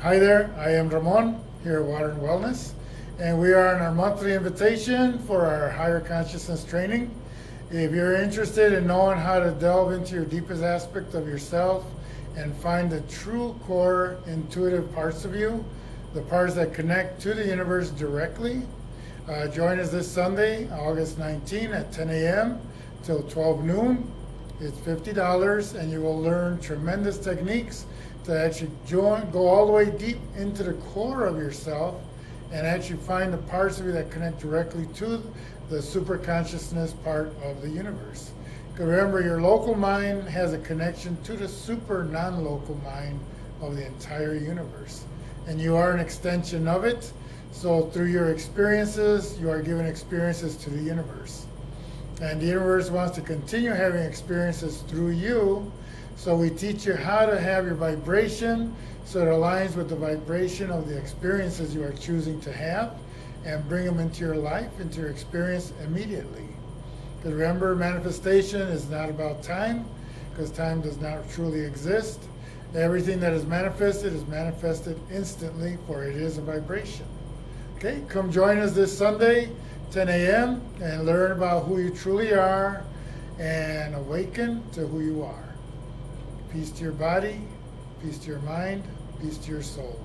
Hi there, I am Ramon here at Water and Wellness, and we are on our monthly invitation for our higher consciousness training. If you're interested in knowing how to delve into your deepest aspect of yourself and find the true core intuitive parts of you, the parts that connect to the universe directly, join us this Sunday, August 19 at 10 a.m. till 12 noon. It's $50 and you will learn tremendous techniques to actually go all the way deep into the core of yourself and actually find the parts of you that connect directly to the super consciousness part of the universe. Because remember, your local mind has a connection to the super non-local mind of the entire universe. And you are an extension of it. So through your experiences, you are giving experiences to the universe. And the universe wants to continue having experiences through you. So we teach you how to have your vibration so it aligns with the vibration of the experiences you are choosing to have and bring them into your life, into your experience immediately. Because remember, manifestation is not about time, because time does not truly exist. Everything that is manifested instantly, for it is a vibration. Okay, come join us this Sunday, 10 a.m., and learn about who you truly are and awaken to who you are. Peace to your body, peace to your mind, peace to your soul.